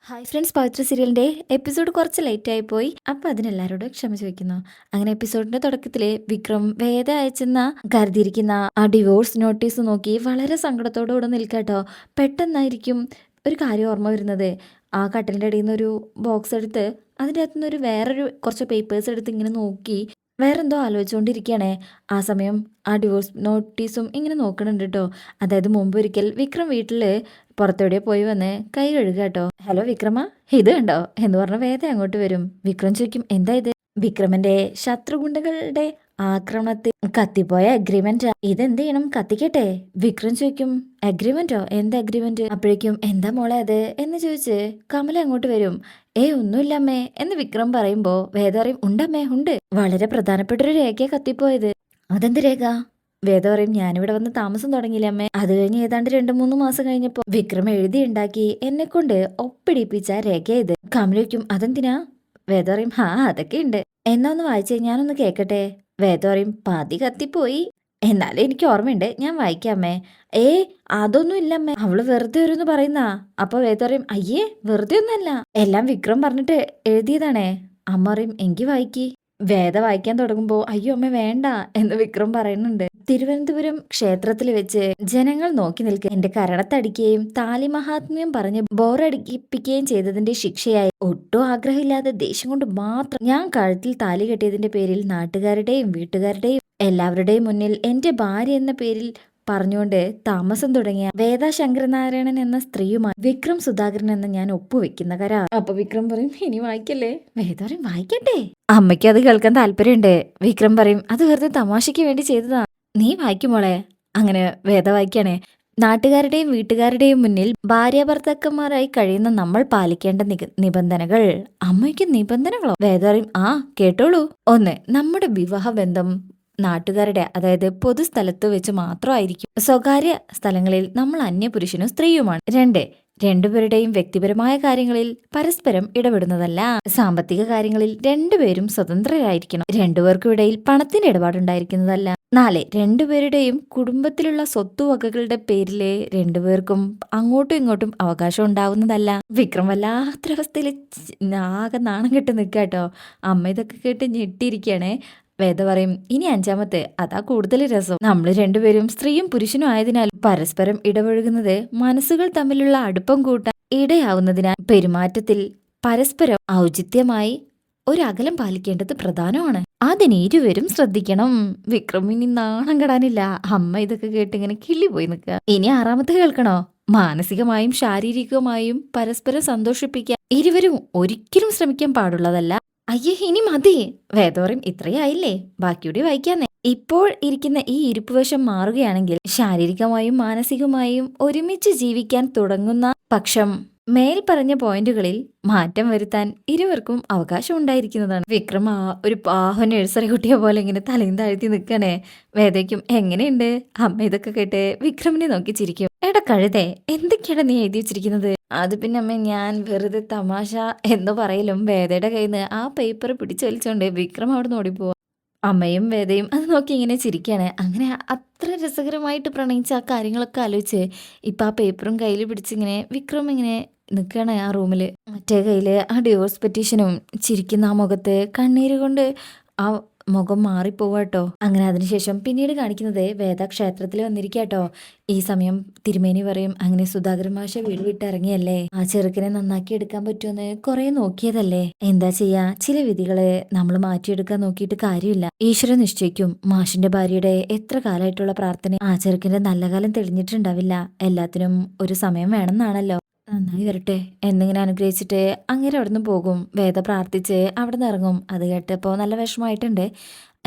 Hi friends, പവിത്ര സീരിയലിൻ്റെ episode കുറച്ച് ലേറ്റായി പോയി. അപ്പോൾ അതിനെല്ലാവരോടും ക്ഷമ ചോദിക്കുന്നു. അങ്ങനെ എപ്പിസോഡിൻ്റെ തുടക്കത്തിൽ വിക്രം വേദ അയച്ചെന്ന കരുതിയിരിക്കുന്ന ആ ഡിവോഴ്സ് നോട്ടീസ് നോക്കി വളരെ സങ്കടത്തോടുകൂടെ നിൽക്കാട്ടോ. പെട്ടെന്നായിരിക്കും ഒരു കാര്യം ഓർമ്മ വരുന്നത്. ആ കട്ടിലിൻ്റെ അടിയിൽ നിന്നൊരു ബോക്സ് എടുത്ത് അതിൻ്റെ അകത്തു നിന്നൊരു വേറൊരു കുറച്ച് പേപ്പേഴ്സ് എടുത്ത് ഇങ്ങനെ നോക്കി വേറെന്തോ ആലോചിച്ചുകൊണ്ടിരിക്കുകയാണേ. ആ സമയം ആ ഡിവോഴ്സ് നോട്ടീസും ഇങ്ങനെ നോക്കണുണ്ട് കേട്ടോ. അതായത് മുമ്പ് ഒരിക്കൽ വിക്രം വീട്ടിൽ പുറത്തെവിടെ പോയി വന്ന് കൈ കഴുകുക കേട്ടോ. ഹലോ വിക്രമ, ഇത് കണ്ടോ എന്ന് പറഞ്ഞ വേദ അങ്ങോട്ട് വരും. വിക്രം ചോദിക്കും, എന്താ ഇത്? വിക്രമന്റെ ശത്രുഗുണ്ടകളുടെ ആക്രമണത്തിൽ കത്തിപ്പോയ അഗ്രിമെന്റ്. ഇതെന്ത് ചെയ്യണം, കത്തിക്കട്ടെ? വിക്രം ചോദിക്കും, അഗ്രിമെന്റോ? എന്ത് അഗ്രിമെന്റ്? അപ്പോഴേക്കും എന്താ മോളെ അത് എന്ന് ചോദിച്ച് കമല അങ്ങോട്ട് വരും. ഒന്നുമില്ല അമ്മേ എന്ന് വിക്രം പറയുമ്പോ വേദ പറയും, ഉണ്ടമ്മേ ഉണ്ട്, വളരെ പ്രധാനപ്പെട്ട ഒരു രേഖ കത്തിപ്പോയത്. അതെന്ത് രേഖ? വേദ പറയും, ഞാനിവിടെ വന്ന് താമസം തുടങ്ങിയില്ല അമ്മേ. അത് കഴിഞ്ഞ് ഏതാണ്ട് 2-3 മാസം കഴിഞ്ഞപ്പോ വിക്രം എഴുതി ഉണ്ടാക്കി എന്നെ കൊണ്ട് ഒപ്പിടിപ്പിച്ച രേഖ ഇത്. കമലിക്കും, അതെന്തിനാ? വേദ പറയും, അതൊക്കെ ഉണ്ട്, എന്നാ ഒന്ന് വായിച്ചേ, ഞാനൊന്ന് കേക്കട്ടെ. വേദ പറയും, പാതി കത്തിപ്പോയി, എന്നാലും എനിക്ക് ഓർമ്മയുണ്ട്, ഞാൻ വായിക്കാമേ. ഏ അതൊന്നും ഇല്ലമ്മേ, അവള് വെറുതെ ഒരുന്ന് പറയുന്നാ. അപ്പൊ വേദ പറയും, അയ്യേ വെറുതെ ഒന്നല്ല, എല്ലാം വിക്രം പറഞ്ഞിട്ട് എഴുതിയതാണേ. അമ്മ പറയും, എങ്കി വായിക്കി. വേദ വായിക്കാൻ തുടങ്ങുമ്പോ, അയ്യോ അമ്മ വേണ്ട എന്ന് വിക്രം പറയുന്നുണ്ട്. തിരുവനന്തപുരം ക്ഷേത്രത്തിൽ വെച്ച് ജനങ്ങൾ നോക്കി നിൽക്കുക എന്റെ കരണത്തടിക്കുകയും താലി മഹാത്മ്യം പറഞ്ഞ് ബോറടിപ്പിക്കുകയും ചെയ്തതിന്റെ ശിക്ഷയായി ഒട്ടും ആഗ്രഹമില്ലാതെ ദേഷ്യം കൊണ്ട് മാത്രം ഞാൻ കഴുത്തിൽ താലി കെട്ടിയതിന്റെ പേരിൽ നാട്ടുകാരുടെയും വീട്ടുകാരുടെയും എല്ലാവരുടെയും മുന്നിൽ എന്റെ ഭാര്യ എന്ന പേരിൽ പറഞ്ഞുകൊണ്ട് താമസം തുടങ്ങിയ വേദ ശങ്കരനാരായണൻ എന്ന സ്ത്രീയുമായി വിക്രം സുധാകരൻ എന്ന ഞാൻ ഒപ്പുവെക്കുന്ന കരാർ. അപ്പൊ വിക്രം പറയും, ഇനി വായിക്കല്ലേ? വേദ പറയും, വായിക്കട്ടെ. അമ്മയ്ക്ക് അത് കേൾക്കാൻ താല്പര്യമുണ്ട്. വിക്രം പറയും, അത് വെറുതെ തമാശയ്ക്ക് വേണ്ടി ചെയ്തതാ, നീ വായിക്കുമോളെ. അങ്ങനെ വേദ വായിക്കാണേ. നാട്ടുകാരുടെയും വീട്ടുകാരുടെയും മുന്നിൽ ഭാര്യാഭർത്താക്കന്മാരായി കഴിയുന്ന നമ്മൾ പാലിക്കേണ്ട നിബന്ധനകൾ. അമ്മയ്ക്ക് നിബന്ധനകളോ? വേദ പറയും, കേട്ടോളൂ. 1, നമ്മുടെ വിവാഹ ബന്ധം നാട്ടുകാരുടെ, അതായത് പൊതുസ്ഥലത്ത് വെച്ച് മാത്രമായിരിക്കും. സ്വകാര്യ സ്ഥലങ്ങളിൽ നമ്മൾ അന്യപുരുഷനും സ്ത്രീയുമാണ്. 2, രണ്ടുപേരുടെയും വ്യക്തിപരമായ കാര്യങ്ങളിൽ പരസ്പരം ഇടപെടുന്നതല്ല. സാമ്പത്തിക കാര്യങ്ങളിൽ രണ്ടുപേരും സ്വതന്ത്രരായിരിക്കണം. രണ്ടുപേർക്കും ഇടയിൽ പണത്തിന്റെ ഇടപാടുണ്ടായിരിക്കുന്നതല്ല. 4, രണ്ടുപേരുടെയും കുടുംബത്തിലുള്ള സ്വത്തുവകകളുടെ പേരില് രണ്ടുപേർക്കും അങ്ങോട്ടും ഇങ്ങോട്ടും അവകാശം ഉണ്ടാവുന്നതല്ല. വിക്രം വല്ലാത്തൊരവസ്ഥയിൽ ആകെ നാണം കെട്ട് നിൽക്കാട്ടോ. അമ്മ ഇതൊക്കെ കേട്ട് ഞെട്ടിയിരിക്കുകയാണേ. വേദ പറയും, ഇനി 5-മത്തെ, അതാ കൂടുതൽ രസം. നമ്മൾ രണ്ടുപേരും സ്ത്രീയും പുരുഷനും ആയതിനാൽ പരസ്പരം ഇടപഴകുന്നത് മനസ്സുകൾ തമ്മിലുള്ള അടുപ്പം കൂട്ടാൻ ഇടയാവുന്നതിനാൽ പെരുമാറ്റത്തിൽ പരസ്പരം ഔചിത്യമായി ഒരു അകലം പാലിക്കേണ്ടത് പ്രധാനമാണ്. അതിന് ഇരുവരും ശ്രദ്ധിക്കണം. വിക്രം ഇനി നാണം കെടാനില്ല. അമ്മ ഇതൊക്കെ കേട്ട് ഇങ്ങനെ കിള്ളി പോയി നിൽക്കുക. ഇനി 6-മത്തെ കേൾക്കണോ? മാനസികമായും ശാരീരികമായും പരസ്പരം സന്തോഷിപ്പിക്കാൻ ഇരുവരും ഒരിക്കലും ശ്രമിക്കാൻ പാടുള്ളതല്ല. അയ്യേ ഇനി മതി. വേദോറിയും, ഇത്രയായില്ലേ, ബാക്കിയൂടി വായിക്കാന്നേ. ഇപ്പോൾ ഇരിക്കുന്ന ഈ ഇരിപ്പുവശം മാറുകയാണെങ്കിൽ ശാരീരികമായും മാനസികമായും ഒരുമിച്ച് ജീവിക്കാൻ തുടങ്ങുന്ന പക്ഷം മേൽ പറഞ്ഞ പോയിന്റുകളിൽ മാറ്റം വരുത്താൻ ഇരുവർക്കും അവകാശം ഉണ്ടായിരിക്കുന്നതാണ്. വിക്രം ഒരു പാഹ നഴ്സറി കുട്ടിയെ പോലെ ഇങ്ങനെ തലയും താഴ്ത്തി നിൽക്കണേ. വേദയ്ക്കും എങ്ങനെയുണ്ട്? അമ്മ ഇതൊക്കെ കേട്ട് വിക്രമിനെ നോക്കി ചിരിക്കും. എടാ കഴുതേ, എന്തൊക്കെയാണ് നീ എഴുതി വെച്ചിരിക്കുന്നത്? അത് പിന്നെ അമ്മ, ഞാൻ വെറുതെ തമാശ എന്ന് പറയലും വേദയുടെ കയ്യിൽ നിന്ന് ആ പേപ്പർ പിടിച്ചു വലിച്ചോണ്ട് വിക്രം അവിടെ നിന്ന് ഓടിപ്പോവാ. അമ്മയും വേദയും അത് നോക്കി ഇങ്ങനെ ചിരിക്കുകയാണ്. അങ്ങനെ അത്ര രസകരമായിട്ട് പ്രണയിച്ച ആ കാര്യങ്ങളൊക്കെ ആലോചിച്ച് ഇപ്പം ആ പേപ്പറും കയ്യിൽ പിടിച്ചിങ്ങനെ വിക്രം ഇങ്ങനെ നിൽക്കുകയാണ് ആ റൂമിൽ. മറ്റേ കയ്യിൽ ആ ഡിവോഴ്സ് പെറ്റീഷനും ചിരിക്കുന്ന ആ മുഖത്ത് കണ്ണീര് കൊണ്ട് ആ മുഖം മാറിപ്പോവാട്ടോ. അങ്ങനെ അതിനുശേഷം പിന്നീട് കാണിക്കുന്നത് വേദ ക്ഷേത്രത്തിൽ വന്നിരിക്കാട്ടോ. ഈ സമയം തിരുമേനി പറയും, അങ്ങനെ സുധാകരൻ മാഷ വീട് വിട്ടിറങ്ങിയല്ലേ, ആ ചെറുക്കനെ നന്നാക്കി എടുക്കാൻ പറ്റുമെന്ന് കുറെ നോക്കിയതല്ലേ, എന്താ ചെയ്യാ, ചില വിധികളെ നമ്മൾ മാറ്റിയെടുക്കാൻ നോക്കിയിട്ട് കാര്യമില്ല. ഈശ്വരൻ നിശ്ചയിക്കും. മാഷിന്റെ ഭാര്യയുടെ എത്ര കാലമായിട്ടുള്ള പ്രാർത്ഥന ആ ചെറുക്കന്റെ നല്ല കാലം തെളിഞ്ഞിട്ടുണ്ടാവില്ല. എല്ലാത്തിനും ഒരു സമയം വേണമെന്നാണല്ലോ. നന്നായി വരട്ടെ എന്നിങ്ങനെ അനുഗ്രഹിച്ചിട്ട് അങ്ങനെ അവിടെ നിന്ന് പോകും. വേദ പ്രാർത്ഥിച്ച് അവിടെ നിന്ന് ഇറങ്ങും. അത് കേട്ടപ്പോൾ നല്ല വിഷമമായിട്ടുണ്ട്.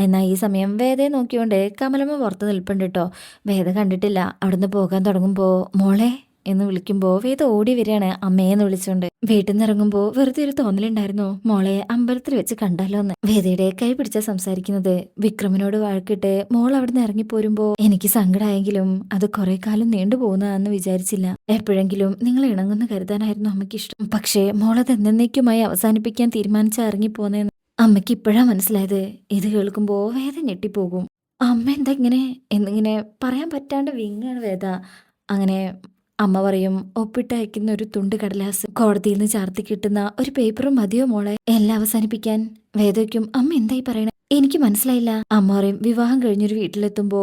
എന്നാൽ ഈ സമയം വേദയെ നോക്കിക്കൊണ്ട് കമലമ്മ പുറത്ത് നിൽപ്പുണ്ട് കേട്ടോ. വേദ കണ്ടിട്ടില്ല. അവിടുന്ന് പോകാൻ തുടങ്ങുമ്പോൾ മോളെ എന്ന് വിളിക്കുമ്പോൾ വേദ ഓടി വരികയാണ് അമ്മയെന്ന് വിളിച്ചുകൊണ്ട്. വീട്ടിൽ നിന്ന് ഇറങ്ങുമ്പോൾ വെറുതെ ഒരു തോന്നലുണ്ടായിരുന്നു, മോളെ അമ്പലത്തിൽ വെച്ച് കണ്ടാലോ എന്ന്. വേദയുടെ കൈ പിടിച്ച സംസാരിക്കുന്നത്. വിക്രമിനോട് വഴക്കിട്ട് മോൾ അവിടെ നിന്ന് ഇറങ്ങിപ്പോരുമ്പോൾ എനിക്ക് സങ്കടമായെങ്കിലും അത് കുറെ കാലം നീണ്ടുപോകുന്നതാണെന്ന് വിചാരിച്ചില്ല. എപ്പോഴെങ്കിലും നിങ്ങൾ ഇണങ്ങുന്ന കരുതാനായിരുന്നു അമ്മയ്ക്ക് ഇഷ്ടം. പക്ഷേ മോളത് എന്നേക്കുമായി അവസാനിപ്പിക്കാൻ തീരുമാനിച്ച ഇറങ്ങിപ്പോന്നെന്ന് അമ്മയ്ക്ക് ഇപ്പോഴാ മനസ്സിലായത്. ഇത് കേൾക്കുമ്പോൾ വേദ ഞെട്ടിപ്പോകും. അമ്മ എന്താ ഇങ്ങനെ എന്നിങ്ങനെ പറയാൻ പറ്റാണ്ട് വിങ്ങാണ് വേദ. അങ്ങനെ അമ്മ പറയും, ഒപ്പിട്ടയക്കുന്ന ഒരു തുണ്ട് കടലാസ്, കോടതിയിൽ നിന്ന് ചാർത്തി കിട്ടുന്ന ഒരു പേപ്പറും മതിയോ മോളെ എല്ലാം അവസാനിപ്പിക്കാൻ? വേദയ്ക്കും അമ്മ എന്തായി പറയണേ? എനിക്ക് മനസ്സിലായില്ല. അമ്മ പറയും, വിവാഹം കഴിഞ്ഞൊരു വീട്ടിലെത്തുമ്പോ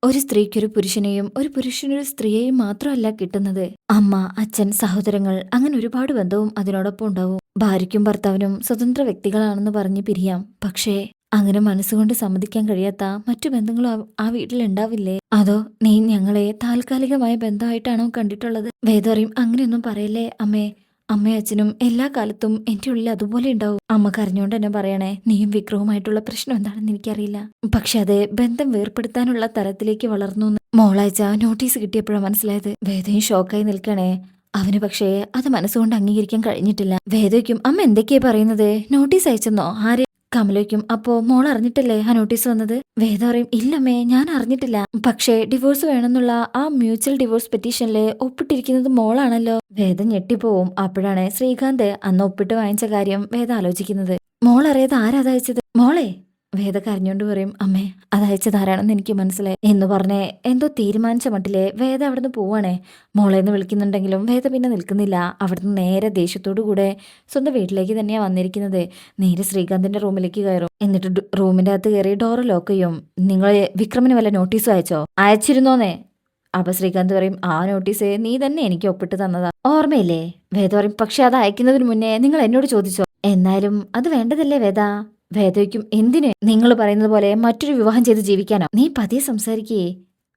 ഒരു സ്ത്രീക്കൊരു പുരുഷനെയും ഒരു പുരുഷനൊരു സ്ത്രീയെയും മാത്രമല്ല കിട്ടുന്നത്. അമ്മ, അച്ഛൻ, സഹോദരങ്ങൾ, അങ്ങനെ ഒരുപാട് ബന്ധവും അതിനോടൊപ്പം ഉണ്ടാവും. ഭാര്യയ്ക്കും ഭർത്താവിനും സ്വതന്ത്ര വ്യക്തികളാണെന്ന് പറഞ്ഞ് പിരിയാം. പക്ഷേ അങ്ങനെ മനസ്സുകൊണ്ട് സമ്മതിക്കാൻ കഴിയാത്ത മറ്റു ബന്ധങ്ങളും ആ വീട്ടിലുണ്ടാവില്ലേ? അതോ നീ ഞങ്ങളെ താൽക്കാലികമായ ബന്ധമായിട്ടാണോ കണ്ടിട്ടുള്ളത്? വേദ പറയും, അങ്ങനെയൊന്നും പറയല്ലേ അമ്മേ. അമ്മയും അച്ഛനും എല്ലാ കാലത്തും എന്റെ ഉള്ളിൽ അതുപോലെ ഉണ്ടാവും. അമ്മ കരഞ്ഞോണ്ട് തന്നെ പറയണേ, നീയും വിക്രവുമായിട്ടുള്ള പ്രശ്നം എന്താണെന്ന് എനിക്കറിയില്ല. പക്ഷെ അത് ബന്ധം വേർപ്പെടുത്താനുള്ള തരത്തിലേക്ക് വളർന്നു. മോളാഴ്ച നോട്ടീസ് കിട്ടിയപ്പോഴാണ് മനസ്സിലായത്. വേദയും ഷോക്കായി നിൽക്കണേ. അവന് പക്ഷേ അത് മനസ്സുകൊണ്ട് അംഗീകരിക്കാൻ കഴിഞ്ഞിട്ടില്ല. വേദയ്ക്കും അമ്മ എന്തൊക്കെയാ പറയുന്നത്? നോട്ടീസ് അയച്ചെന്നോ? ആരെ? കമലയ്ക്കും, അപ്പോ മോൾ അറിഞ്ഞിട്ടല്ലേ ആ നോട്ടീസ് വന്നത്? വേദ പറയും, ഇല്ലമ്മേ, ഞാൻ അറിഞ്ഞിട്ടില്ല. പക്ഷേ ഡിവോഴ്സ് വേണമെന്നുള്ള ആ മ്യൂച്വൽ ഡിവോഴ്സ് പെറ്റീഷനില് ഒപ്പിട്ടിരിക്കുന്നത് മോളാണല്ലോ. വേദ ഞെട്ടിപ്പോവും. അപ്പോഴാണ് ശ്രീകാന്ത് അന്ന് ഒപ്പിട്ട് വാങ്ങിച്ച കാര്യം വേദ ആലോചിക്കുന്നത്. മോൾ അറിയാതെ ആരാ അതയച്ചത്? മോളെ? വേദ കരഞ്ഞോണ്ട് പറയും, അമ്മേ, അതയച്ചതാരാണെന്ന് എനിക്ക് മനസ്സിലായി എന്ന് പറഞ്ഞേ എന്തോ തീരുമാനിച്ച മട്ടിലെ വേദ അവിടുന്ന് പോവാണേ. മോളേന്ന് വിളിക്കുന്നുണ്ടെങ്കിലും വേദ പിന്നെ നിൽക്കുന്നില്ല. അവിടുന്ന് നേരെ ദേഷ്യത്തോടു കൂടെ സ്വന്തം വീട്ടിലേക്ക് തന്നെയാ വന്നിരിക്കുന്നത്. നേരെ ശ്രീകാന്തിന്റെ റൂമിലേക്ക് കയറും. എന്നിട്ട് റൂമിന്റെ അകത്ത് കയറി ഡോറ് ലോക്ക് ചെയ്യും. നിങ്ങൾ വിക്രമിന് വല്ല നോട്ടീസും അയച്ചോ? അയച്ചിരുന്നോന്നേ? അപ്പൊ ശ്രീകാന്ത് പറയും, ആ നോട്ടീസ് നീ തന്നെ എനിക്ക് ഒപ്പിട്ട് തന്നതാ, ഓർമ്മയില്ലേ? വേദ പറയും, പക്ഷെ അത് അയക്കുന്നതിന് മുന്നേ നിങ്ങൾ എന്നോട് ചോദിച്ചോ? എന്നാലും അത് വേണ്ടതല്ലേ വേദ? വേദയ്ക്കും, എന്തിന്? നിങ്ങൾ പറയുന്നത് പോലെ മറ്റൊരു വിവാഹം ചെയ്ത് ജീവിക്കാനോ? നീ പതിയെ സംസാരിക്കേ,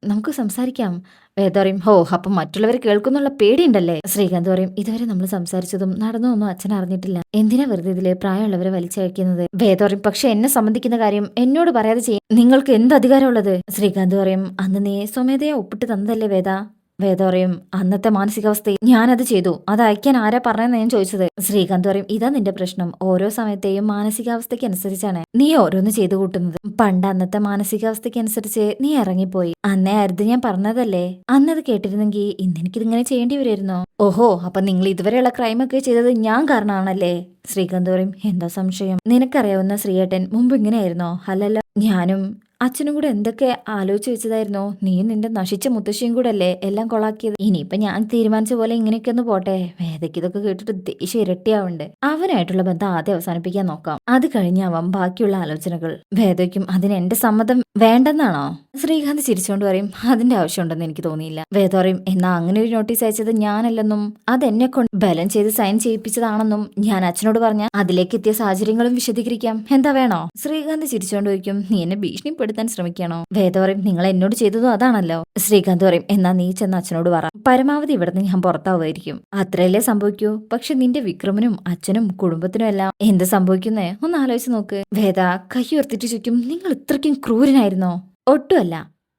നമുക്ക് സംസാരിക്കാം. വേദ പറയും, ഹോ, അപ്പം മറ്റുള്ളവർ കേൾക്കുന്നുള്ള പേടിയുണ്ടല്ലേ? ശ്രീകാന്ത് പറയും, ഇതുവരെ നമ്മൾ സംസാരിച്ചതും നടന്നതൊന്നും അച്ഛൻ അറിഞ്ഞിട്ടില്ല. എന്തിനാ വെറുതെ ഇതില് പ്രായമുള്ളവരെ വലിച്ചയക്കുന്നത്? വേദ പറയും, പക്ഷെ എന്നെ സംബന്ധിക്കുന്ന കാര്യം എന്നോട് പറയാതെ ചെയ്യാൻ നിങ്ങൾക്ക് എന്ത് അധികാരമുള്ളത്? ശ്രീകാന്ത് പറയും, അന്ന് നീ സ്വമേധയാ ഒപ്പിട്ട് തന്നതല്ലേ വേദ? വേദ പറയും, അന്നത്തെ മാനസികാവസ്ഥയിൽ ഞാനത് ചെയ്തു. അത് അയക്കാൻ ആരാ പറഞ്ഞെന്ന് ഞാൻ ചോദിച്ചത്. ശ്രീകാന്ത് പറയും, ഇതാ നിന്റെ പ്രശ്നം. ഓരോ സമയത്തെയും മാനസികാവസ്ഥയ്ക്ക് അനുസരിച്ചാണ് നീ ഓരോന്ന് ചെയ്തു കൂട്ടുന്നത്. പണ്ട് അന്നത്തെ മാനസികാവസ്ഥയ്ക്ക് അനുസരിച്ച് നീ ഇറങ്ങിപ്പോയി. അന്നേ ആയിരുന്നു ഞാൻ പറഞ്ഞതല്ലേ? അന്നത് കേട്ടിരുന്നെങ്കിൽ ഇന്ന് എനിക്കിതിങ്ങനെ ചെയ്യേണ്ടി വരുമായിരുന്നോ? ഓഹോ, അപ്പൊ നിങ്ങൾ ഇതുവരെയുള്ള ക്രൈമൊക്കെ ചെയ്തത് ഞാൻ കാരണമാണല്ലേ? ശ്രീകാന്ത് പറയും, എന്താ സംശയം? നിനക്കറിയാവുന്ന ശ്രീയേട്ടൻ മുമ്പ് ഇങ്ങനെയായിരുന്നോ? അല്ലല്ലോ. ഞാനും അച്ഛനും കൂടെ എന്തൊക്കെ ആലോചിച്ച് വെച്ചതായിരുന്നോ? നീയും നിന്റെ നശിച്ച മുത്തശ്ശിയും കൂടെ അല്ലേ എല്ലാം കൊളാക്കിയത്. ഇനിയിപ്പൊ ഞാൻ തീരുമാനിച്ച പോലെ ഇങ്ങനെയൊക്കെ ഒന്ന് പോട്ടെ. വേദയ്ക്ക് ഇതൊക്കെ കേട്ടിട്ട് ദേഷ്യം ഇരട്ടിയാവുണ്ട്. അവനായിട്ടുള്ള ബന്ധം ആദ്യം അവസാനിപ്പിക്കാൻ നോക്കാം. അത് കഴിഞ്ഞാവാം ബാക്കിയുള്ള ആലോചനകൾ. വേദയ്ക്കും അതിന് എന്റെ സമ്മതം വേണ്ടെന്നാണോ? ശ്രീകാന്ത് ചിരിച്ചുകൊണ്ട് പറയും, അതിന്റെ ആവശ്യമുണ്ടെന്ന് എനിക്ക് തോന്നിയില്ല. വേദ പറയും, എന്നാ അങ്ങനെ ഒരു നോട്ടീസ് അയച്ചത് ഞാനല്ലെന്നും അതെന്നെ കൊണ്ട് ബലം ചെയ്ത് സൈൻ ചെയ്യിപ്പിച്ചതാണെന്നും ഞാൻ അച്ഛനോട് പറഞ്ഞ അതിലേക്ക് എത്തിയ സാഹചര്യങ്ങളും വിശദീകരിക്കാം. എന്താ വേണോ? ശ്രീകാന്ത് ചിരിച്ചുകൊണ്ട് ചോദിക്കും, നീ എന്നെ ഭീഷണിപ്പെടുത്താൻ ശ്രമിക്കണോ? വേദ പറയും, നിങ്ങൾ എന്നോട് ചെയ്തതും അതാണല്ലോ. ശ്രീകാന്ത് പറയും, എന്നാ നീ ചെന്ന് അച്ഛനോട് പറ. പരമാവധി ഇവിടുന്ന് ഞാൻ പുറത്താവുമായിരിക്കും. അത്രയല്ലേ സംഭവിക്കൂ. പക്ഷെ നിന്റെ വിക്രമനും അച്ഛനും കുടുംബത്തിനും എല്ലാം എന്ത് സംഭവിക്കുന്നേ ഒന്ന് ആലോചിച്ച് നോക്ക്. വേദ കൈയുയർത്തിട്ട് ചോദിക്കും, നിങ്ങൾ ഇത്രയ്ക്കും ക്രൂരനായിരുന്നോ? ഒട്ടുമല്ല.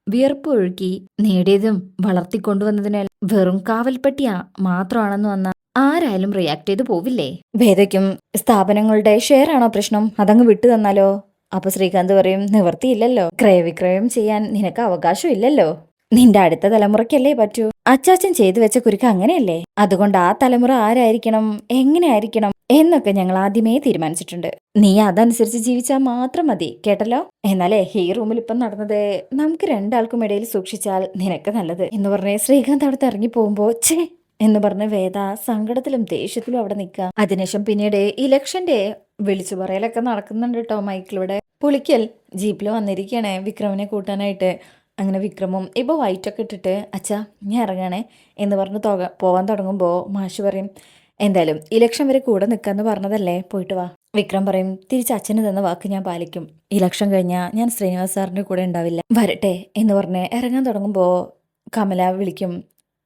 വിയർപ്പ് ഒഴുക്കി നേടിയതും വളർത്തിക്കൊണ്ടുവന്നതിനാൽ വെറും കാവൽപ്പട്ടിയാ മാത്രമാണെന്ന് വന്ന ആരായാലും റിയാക്ട് ചെയ്ത് പോവില്ലേ? വേദയ്ക്കും, സ്ഥാപനങ്ങളുടെ ഷെയർ ആണോ പ്രശ്നം? അതങ്ങ് വിട്ടു തന്നാലോ? അപ്പൊ ശ്രീകാന്ത് പറയും, നിവർത്തിയില്ലല്ലോ. ക്രയവിക്രയം ചെയ്യാൻ നിനക്ക് അവകാശം ഇല്ലല്ലോ. നിന്റെ അടുത്ത തലമുറയ്ക്കല്ലേ പറ്റൂ. അച്ചാച്ചൻ ചെയ്തു വെച്ച കുരുക്ക് അങ്ങനെയല്ലേ? അതുകൊണ്ട് ആ തലമുറ ആരായിരിക്കണം, എങ്ങനെ ആയിരിക്കണം എന്നൊക്കെ ഞങ്ങൾ ആദ്യമേ തീരുമാനിച്ചിട്ടുണ്ട്. നീ അതനുസരിച്ച് ജീവിച്ചാൽ മാത്രം മതി, കേട്ടല്ലോ? എന്നാലേ ഈ റൂമിൽ ഇപ്പം നടന്നത് നമുക്ക് രണ്ടാൾക്കും ഇടയിൽ സൂക്ഷിച്ചാൽ നിനക്ക് നല്ലത് എന്ന് പറഞ്ഞ് ശ്രീകാന്ത് അവിടുത്തെ ഇറങ്ങി പോകുമ്പോ ഛേ എന്ന് പറഞ്ഞ് വേദ സങ്കടത്തിലും ദേഷ്യത്തിലും അവിടെ നിൽക്കുക. അതിനുശേഷം പിന്നീട് ഇലക്ഷന്റെ വിളിച്ചു പറയലൊക്കെ നടക്കുന്നുണ്ട് കേട്ടോ. മൈക്കിലൂടെ പുളിക്കൽ ജീപ്പിൽ വന്നിരിക്കുകയാണ് വിക്രമിനെ കൂട്ടാനായിട്ട്. അങ്ങനെ വിക്രമും ഇപ്പോൾ വൈറ്റൊക്കെ ഇട്ടിട്ട്, അച്ഛാ ഞാൻ ഇറങ്ങാണേ എന്ന് പറഞ്ഞ് പോവാൻ തുടങ്ങുമ്പോൾ മാഷ് പറയും, എന്തായാലും ഇലക്ഷൻ വരെ കൂടെ നിൽക്കാന്ന് പറഞ്ഞതല്ലേ, പോയിട്ട് വാ. വിക്രം പറയും, തിരിച്ച് അച്ഛന് തന്ന വാക്ക് ഞാൻ പാലിക്കും. ഇലക്ഷൻ കഴിഞ്ഞാൽ ഞാൻ ശ്രീനിവാസ് സാറിന്റെ കൂടെ ഉണ്ടാവില്ല, വരട്ടെ എന്ന് പറഞ്ഞ് ഇറങ്ങാൻ തുടങ്ങുമ്പോൾ കമല വിളിക്കും,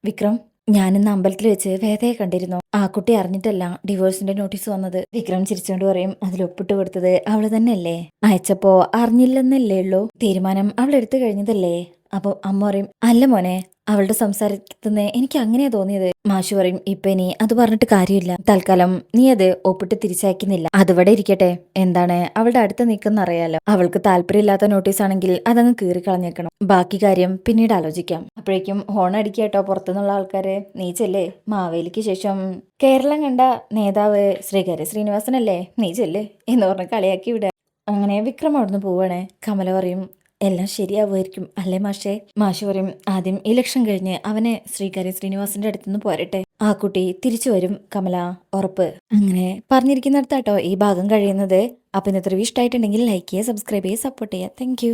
വിക്രം, ഞാനിന്ന് അമ്പലത്തിൽ വെച്ച് വേദയെ കണ്ടിരുന്നു. ആ കുട്ടി അറിഞ്ഞിട്ടല്ല ഡിവോഴ്സിന്റെ നോട്ടീസ് വന്നത്. വിക്രം ചിരിച്ചോണ്ട് പറയും, അതിൽ ഒപ്പിട്ട് കൊടുത്തത് അവള് തന്നെയല്ലേ? അയച്ചപ്പോ അറിഞ്ഞില്ലെന്നല്ലേ ഉള്ളൂ, തീരുമാനം അവൾ എടുത്തു കഴിഞ്ഞതല്ലേ? അപ്പൊ അമ്മ പറയും, അല്ല മോനെ, അവളുടെ സംസാരത്തിന് എനിക്ക് അങ്ങനെയാ തോന്നിയത്. മാഷു പറയും, ഇപ്പൊ ഇനി അത് പറഞ്ഞിട്ട് കാര്യമില്ല. തൽക്കാലം നീ അത് ഒപ്പിട്ട് തിരിച്ചയക്കുന്നില്ല, അതിവിടെ ഇരിക്കട്ടെ. എന്താണ് അവളുടെ അടുത്ത് നിൽക്കുന്ന അറിയാലോ. അവൾക്ക് താല്പര്യമില്ലാത്ത നോട്ടീസ് ആണെങ്കിൽ അതങ്ങ് കീറി കളഞ്ഞേക്കണം. ബാക്കി കാര്യം പിന്നീട് ആലോചിക്കാം. അപ്പോഴേക്കും ഹോൺ അടിക്കാട്ടോ പുറത്തുനിന്നുള്ള ആൾക്കാര്. നീ ചെല്ലേ, മാവേലിക്ക് ശേഷം കേരളം കണ്ട നേതാവ് ശ്രീകാര്യ ശ്രീനിവാസനല്ലേ, നീ ചെല്ലേ എന്ന് പറഞ്ഞ് കളിയാക്കി വിടുക. അങ്ങനെ വിക്രം അവിടുന്ന് പോവാണ്. കമല പറയും, എല്ലാം ശരിയാവുമായിരിക്കും അല്ലേ മാഷേ? മാഷ് പറയും ആദ്യം ഇലക്ഷൻ കഴിഞ്ഞ് അവനെ ശ്രീകാര്യ ശ്രീനിവാസിന്റെ അടുത്തുനിന്ന് പോരട്ടെ, ആ കുട്ടി തിരിച്ചു വരും കമല, ഉറപ്പ്. അങ്ങനെ പറഞ്ഞിരിക്കുന്നിടത്താട്ടോ ഈ ഭാഗം കഴിയുന്നത്. അപ്പൊ ഇന്നത്തെ റിവ്യൂ ഇഷ്ടമായിട്ടുണ്ടെങ്കിൽ ലൈക്ക് ചെയ്യുക, സബ്സ്ക്രൈബ് ചെയ്യുക, സപ്പോർട്ട് ചെയ്യുക. താങ്ക്